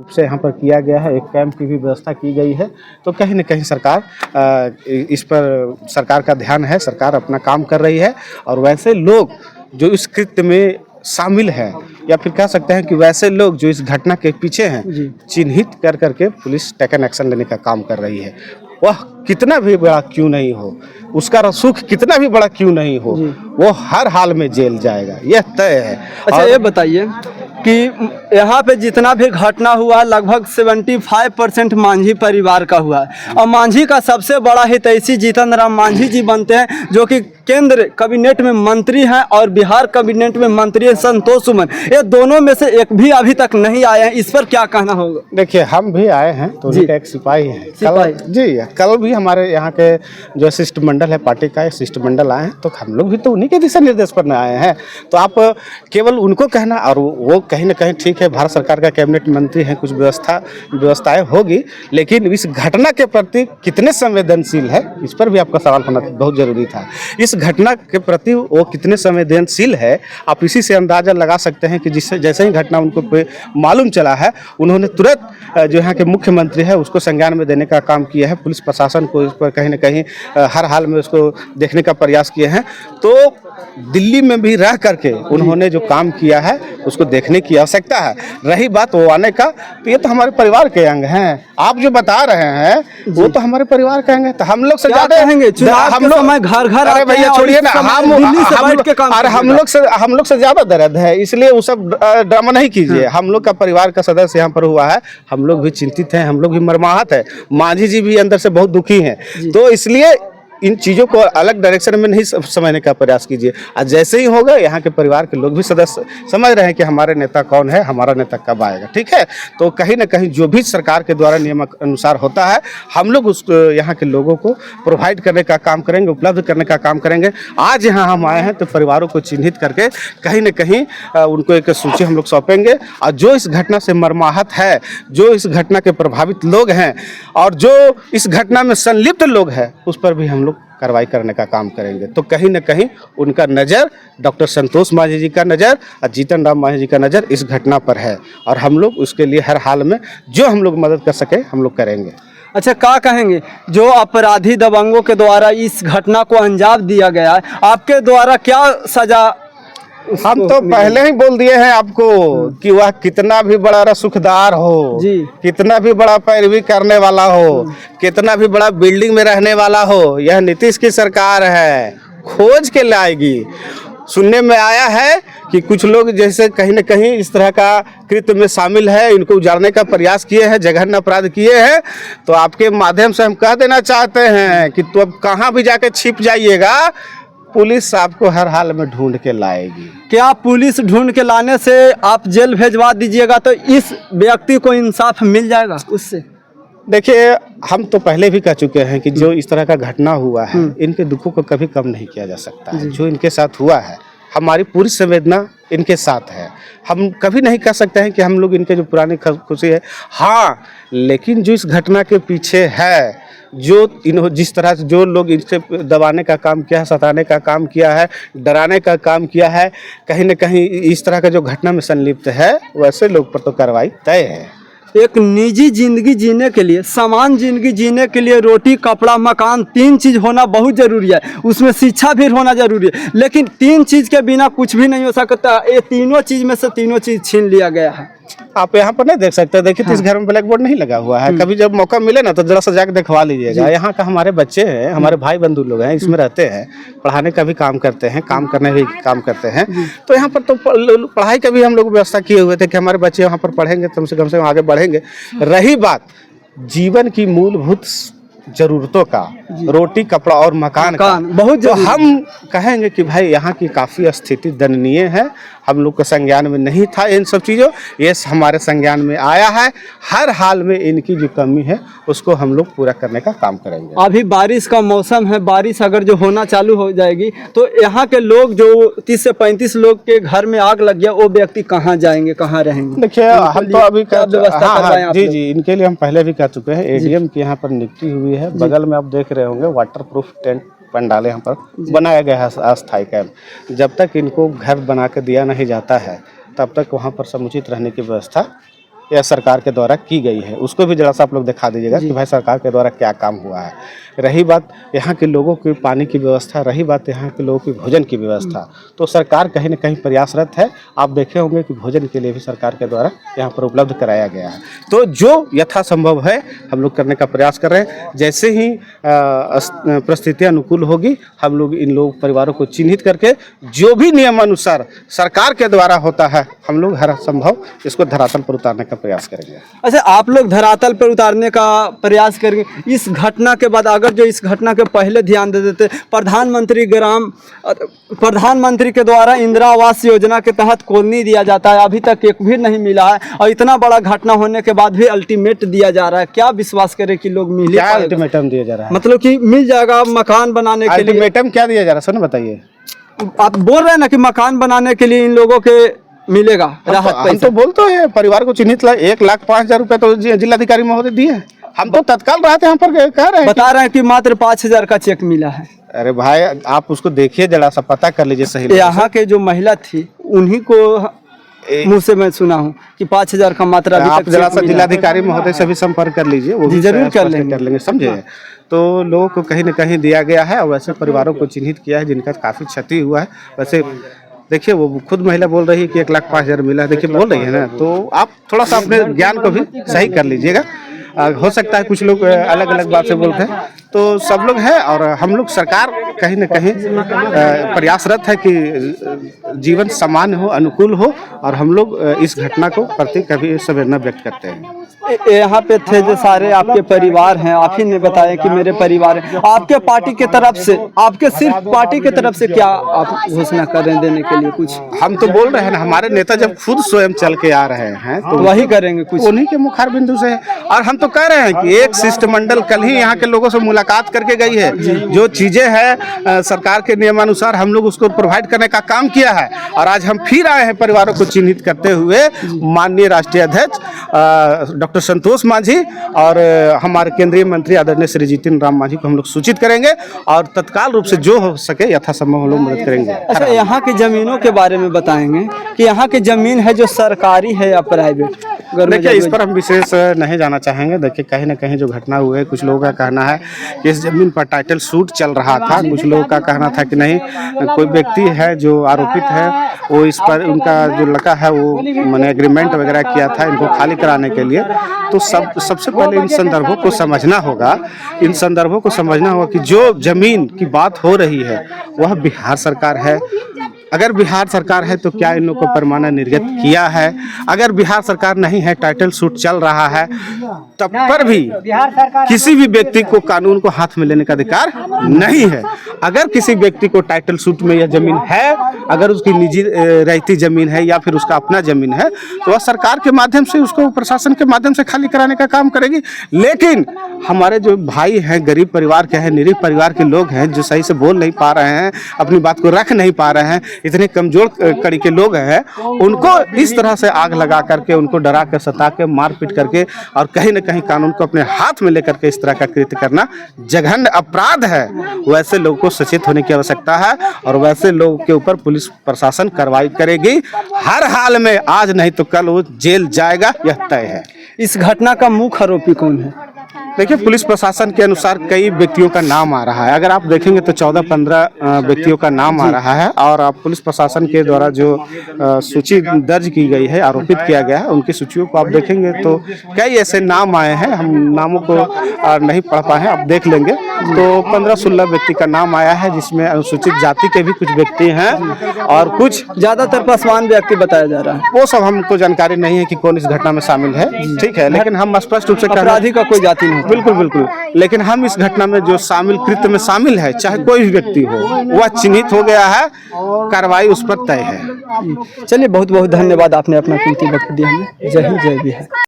रूप से यहाँ पर किया गया है, एक कैंप की भी व्यवस्था की गई है। तो कहीं न कहीं इस पर सरकार का ध्यान है, सरकार अपना काम कर रही है और वैसे लोग जो इस कृत्य में शामिल हैं या फिर कह सकते हैं कि वैसे लोग जो इस घटना के पीछे हैं, चिन्हित कर करके पुलिस टेकन एक्शन लेने का काम कर रही है। वह कितना भी बड़ा क्यों नहीं हो, उसका रसूख कितना भी बड़ा क्यों नहीं हो, वो हर हाल में जेल जाएगा, यह तय है। अच्छा, ये बताइए कि यहाँ पे जितना भी घटना हुआ लगभग 75% मांझी परिवार का हुआ है और मांझी का सबसे बड़ा हितैषी जीतन राम मांझी जी बनते हैं, जो कि केंद्र कैबिनेट में मंत्री हैं और बिहार कैबिनेट में मंत्री हैं संतोष सुमन। ये दोनों में से एक भी अभी तक नहीं आए हैं, इस पर क्या कहना होगा? देखिए, हम भी आए हैं तो उनका एक सिपाही है। कल भी हमारे यहाँ के जो शिष्टमंडल है पार्टी का शिष्टमंडल आए हैं, तो हम लोग भी तो उन्हीं के दिशा निर्देश पर आए हैं। तो आप केवल उनको कहना, और वो कहीं ना कहीं ठीक है, भारत सरकार का कैबिनेट मंत्री है, कुछ व्यवस्थाएं होगी, लेकिन इस घटना के प्रति कितने संवेदनशील है, इस पर भी आपका सवाल होना बहुत जरूरी था। इस घटना के प्रति वो कितने संवेदनशील है, आप इसी से अंदाजा लगा सकते हैं कि जैसे ही घटना उनको मालूम चला है, उन्होंने तुरंत जो यहाँ के मुख्यमंत्री है उसको संज्ञान में देने का काम किया है। पुलिस प्रशासन को इस पर कहीं ना कहीं हर हाल में उसको देखने का प्रयास किए हैं। तो दिल्ली में भी रह करके उन्होंने जो काम किया है उसको देखने की आवश्यकता है। रही बात वो आने का, तो ये तो हमारे परिवार के अंग हैं। आप जो बता रहे हैं वो तो हमारे परिवार के अंग हैं। तो हम लोग से ज्यादा हम लोग घर घर, अरे भैया छोड़िए ना, हम लोग से ज्यादा दर्द है, इसलिए वो सब ड्रामा नहीं कीजिए। हम लोग का परिवार का सदस्य यहाँ पर हुआ है, हम लोग भी चिंतित हैं, हम लोग भी मर्माहत है। मांझी जी भी अंदर से बहुत दुखी हैं। तो इसलिए इन चीज़ों को अलग डायरेक्शन में नहीं समझने का प्रयास कीजिए। और जैसे ही होगा, यहाँ के परिवार के लोग भी सदस्य समझ रहे हैं कि हमारे नेता कौन है, हमारा नेता कब आएगा, ठीक है। तो कहीं ना कहीं जो भी सरकार के द्वारा नियम अनुसार होता है, हम लोग उस यहाँ के लोगों को प्रोवाइड करने का काम करेंगे, उपलब्ध करने का काम करेंगे। आज यहाँ हम आए हैं तो परिवारों को चिन्हित करके कहीं ना कहीं उनको एक सूची हम लोग सौंपेंगे। और जो इस घटना से मर्माहत है, जो इस घटना के प्रभावित लोग हैं और जो इस घटना में संलिप्त लोग हैं, उस पर भी हम कार्रवाई करने का काम करेंगे। तो कहीं न कहीं उनका नज़र, डॉक्टर संतोष मांझी जी का नज़र और जीतन राम मांझी जी का नज़र इस घटना पर है और हम लोग उसके लिए हर हाल में जो हम लोग मदद कर सके हम लोग करेंगे। अच्छा, क्या कहेंगे जो अपराधी दबंगों के द्वारा इस घटना को अंजाम दिया गया है, आपके द्वारा क्या सजा? हम तो पहले ही बोल दिए हैं आपको कि वह कितना भी बड़ा रसूखदार हो, कितना भी बड़ा पैरवी करने वाला हो, कितना भी बड़ा बिल्डिंग में रहने वाला हो, यह नीतीश की सरकार है, खोज के लाएगी। सुनने में आया है कि कुछ लोग जैसे कहीं न कहीं इस तरह का कृत्य में शामिल है, इनको उजाड़ने का प्रयास किए हैं, जघन्य अपराध किए हैं। तो आपके माध्यम से हम कह देना चाहते हैं कि तो अब कहाँ भी जाके छिप जाइएगा, पुलिस आपको हर हाल में ढूंढ के लाएगी। क्या पुलिस ढूंढ के लाने से आप जेल भेजवा दीजिएगा तो इस व्यक्ति को इंसाफ मिल जाएगा उससे? देखिए, हम तो पहले भी कह चुके हैं कि जो इस तरह का घटना हुआ है, इनके दुखों को कभी कम नहीं किया जा सकता है। जो इनके साथ हुआ है, हमारी पूरी संवेदना इनके साथ है। हम कभी नहीं कह सकते हैं कि हम लोग इनके जो पुरानी खुशी है, हाँ, लेकिन जो इस घटना के पीछे है, जिस तरह से जो लोग इनसे दबाने का काम किया है, सताने का काम किया है, डराने का काम किया है, कहीं न कहीं इस तरह का जो घटना में संलिप्त है, वैसे लोग पर तो कार्रवाई तय है। एक निजी जिंदगी जीने के लिए, समान जिंदगी जीने के लिए रोटी, कपड़ा, मकान, 3 चीज़ होना बहुत ज़रूरी है। उसमें शिक्षा भी होना ज़रूरी है, लेकिन 3 चीज़ के बिना कुछ भी नहीं हो सकता। ये तीनों चीज़ में से तीनों चीज़ छीन लिया गया है। आप यहाँ पर नहीं देख सकते, देखिए तो इस घर में ब्लैक बोर्ड नहीं लगा हुआ है। कभी जब मौका मिले ना तो जरा सा जाकर दिखवा लीजिएगा। यहाँ का हमारे बच्चे हैं, हमारे भाई बंधु लोग हैं, इसमें रहते हैं, पढ़ाने का भी काम करते हैं, काम करने भी काम करते हैं। तो यहाँ पर तो पढ़ाई का भी हम लोग व्यवस्था किए हुए थे कि हमारे बच्चे यहाँ पर पढ़ेंगे, कम से कम आगे बढ़ेंगे। रही बात जीवन की मूलभूत जरूरतों का, रोटी, कपड़ा और मकान का, बहुत तो हम कहेंगे कि भाई यहाँ की काफ़ी स्थिति दयनीय है। हम लोग के संज्ञान में नहीं था इन सब चीज़ों, ये हमारे संज्ञान में आया है। हर हाल में इनकी जो कमी है उसको हम लोग पूरा करने का काम करेंगे। अभी बारिश का मौसम है, बारिश अगर जो होना चालू हो जाएगी तो यहाँ के लोग जो 30 से 35 लोग के घर में आग लग गया, वो व्यक्ति कहाँ जाएंगे, कहाँ रहेंगे? देखिए, हम तो अभी व्यवस्था जी इनके लिए हम पहले भी कह चुके हैं। एडीएम की यहाँ पर नियुक्ति हुई है। बगल में आप देख रहे होंगे वाटर प्रूफ टेंट पंडाल यहाँ पर बनाया गया है, अस्थायी कैंप। जब तक इनको घर बना के दिया नहीं जाता है, तब तक वहाँ पर समुचित रहने की व्यवस्था यह सरकार के द्वारा की गई है, उसको भी जरा सा आप लोग दिखा दीजिएगा कि भाई सरकार के द्वारा क्या काम हुआ है। रही बात यहाँ के लोगों की पानी की व्यवस्था, रही बात यहाँ के लोगों की भोजन की व्यवस्था, तो सरकार कहीं न कहीं प्रयासरत है। आप देखे होंगे कि भोजन के लिए भी सरकार के द्वारा यहाँ पर उपलब्ध कराया गया है। तो जो यथासंभव है हम लोग करने का प्रयास कर रहे हैं। जैसे ही परिस्थितियाँ अनुकूल होगी, हम लोग इन लोग परिवारों को चिन्हित करके जो भी नियमानुसार सरकार के द्वारा होता है, हम लोग हर संभव इसको धरातल पर उतारने का प्रयास करेंगे। अच्छा, आप लोग धरातल पर उतारने का प्रयास करेंगे। इस घटना के बाद अगर जो इस घटना के पहले ध्यान दे देते, प्रधानमंत्री के द्वारा इंदिरा आवास योजना के तहत कॉलोनी दिया जाता है, अभी तक एक भी नहीं मिला है, और इतना बड़ा घटना होने के बाद भी अल्टीमेट दिया जा रहा है। क्या विश्वास करें कि लोग मिले? क्या अल्टीमेटम दिया जा रहा है? मतलब कि मिल जाएगा मकान बनाने के लिए? अल्टीमेटम क्या दिया जा रहा है, सुनो बताइए। आप बोल रहे हैं ना कि मकान बनाने के लिए इन लोगों के मिलेगा राहत पैसा। हम तो बोलते हैं परिवार को चिन्हित 1,05,000 रुपये तो जिलाधिकारी महोदय दिए हैं। हम तो तत्काल रहते हैं, यहाँ पर कह रहे हैं, बता रहे हैं कि मात्र 5,000 का चेक मिला है। अरे भाई आप उसको देखिए, जरा सा पता कर लीजिए सही। यहाँ के जो महिला थी उन्हीं को मुँह से मैं सुना हूँ कि 5,000 का मात्रा। आप जरा सा जिलाधिकारी महोदय से भी संपर्क कर लीजिए, वो भी जरूर कर लेंगे, समझे। तो लोगों को कहीं न कहीं दिया गया है और वैसे परिवारों को चिन्हित किया है जिनका काफ़ी क्षति हुआ है। वैसे देखिए वो खुद महिला बोल रही है कि 1,05,000 मिला है, देखिए बोल रही है ना, तो आप थोड़ा सा अपने ज्ञान को भी सही कर लीजिएगा। हो सकता है कुछ लोग अलग अलग बात से बोलते हैं, तो सब लोग हैं और हम लोग सरकार कहीं न कहीं प्रयासरत है कि जीवन सामान्य हो, अनुकूल हो, और हम लोग इस घटना को प्रति कभी संवेदना व्यक्त करते हैं। यहाँ पे थे जो सारे आपके परिवार हैं, आप ही ने बताया कि मेरे परिवार है। आपके पार्टी के तरफ से, आपके सिर्फ पार्टी के तरफ से क्या आप घोषणा कर रहे हैं देने के लिए कुछ? हम तो बोल रहे हैं ना, हमारे नेता जब खुद स्वयं चल के आ रहे हैं तो वही करेंगे कुछ, उन्हीं के मुखार बिंदु से। और हम तो कह रहे हैं कि एक शिष्टमंडल कल ही यहाँ के लोगों से मुलाकात करके गई है, जो चीजें हैं सरकार के नियमानुसार हम लोग उसको प्रोवाइड करने का काम किया है। और आज हम फिर आए हैं परिवारों को चिन्हित करते हुए। माननीय राष्ट्रीय अध्यक्ष डॉक्टर संतोष मांझी और हमारे केंद्रीय मंत्री आदरणीय श्री जीतन राम मांझी को हम लोग सूचित करेंगे और तत्काल रूप से जो हो सके यथासंभव हम लोग मदद करेंगे। अच्छा, यहाँ की जमीनों के बारे में बताएंगे कि यहाँ की जमीन है जो सरकारी है या प्राइवेट? देखिए इस पर हम विशेष नहीं जाना चाहेंगे। देखिए कहीं ना कहीं जो घटना हुई है, कुछ लोगों का कहना है कि इस जमीन पर टाइटल सूट चल रहा था, कुछ लोगों का कहना था कि नहीं, कोई व्यक्ति है जो आरोपित है वो इस पर, उनका जो लड़का है वो मैंने एग्रीमेंट वगैरह किया था इनको खाली कराने के लिए। तो सबसे पहले इन संदर्भों को समझना होगा, कि जो जमीन की बात हो रही है वह बिहार सरकार है। अगर बिहार सरकार है तो क्या इन लोगों को परमाना निर्गत किया है? अगर बिहार सरकार नहीं है, टाइटल सूट चल रहा है, तब पर भी किसी भी व्यक्ति को कानून को हाथ में लेने का अधिकार नहीं है। अगर किसी व्यक्ति को टाइटल सूट में यह जमीन है, अगर उसकी निजी रहती जमीन है या फिर उसका अपना जमीन है, तो वह सरकार के माध्यम से, उसको प्रशासन के माध्यम से खाली कराने का काम करेगी। लेकिन हमारे जो भाई हैं, गरीब परिवार के हैं, निरीह परिवार के लोग हैं, जो सही से बोल नहीं पा रहे हैं, अपनी बात को रख नहीं पा रहे हैं, इतने कमजोर कड़ी के लोग हैं, उनको इस तरह से आग लगा करके, उनको डरा के, सता के, मारपीट करके और कहीं न कहीं कानून को अपने हाथ में लेकर के इस तरह का कृत्य करना जघन्य अपराध है। वैसे लोगों को सचेत होने की आवश्यकता है और वैसे लोगों के ऊपर पुलिस प्रशासन कार्रवाई करेगी हर हाल में। आज नहीं तो कल वो जेल जाएगा, यह तय है। इस घटना का मुख्य आरोपी कौन है? देखिए पुलिस प्रशासन के अनुसार कई व्यक्तियों का नाम आ रहा है। अगर आप देखेंगे तो 14-15 व्यक्तियों का नाम आ रहा है और पुलिस प्रशासन के द्वारा जो सूची दर्ज की गई है, आरोपित किया गया है, उनकी सूचियों को आप देखेंगे तो कई ऐसे नाम आए हैं। हम नामों को नहीं पढ़ पाए हैं, आप देख लेंगे तो 15-16 व्यक्ति का नाम आया है, जिसमें अनुसूचित जाति के भी कुछ व्यक्ति हैं और कुछ ज्यादातर पासवान व्यक्ति बताया जा रहा है। वो सब हमको जानकारी नहीं है कि कौन इस घटना में शामिल है, ठीक है। लेकिन हम स्पष्ट रूप से अपराधी का कोई जाति नहीं। बिल्कुल। लेकिन हम इस घटना में जो कृत्य में शामिल है, चाहे कोई भी व्यक्ति हो, वह चिन्हित हो गया है, कार्रवाई उस पर तय है। चलिए, बहुत बहुत धन्यवाद, आपने अपना कीमती वक्त दिया हमें। जय हिंद, जय बिहार।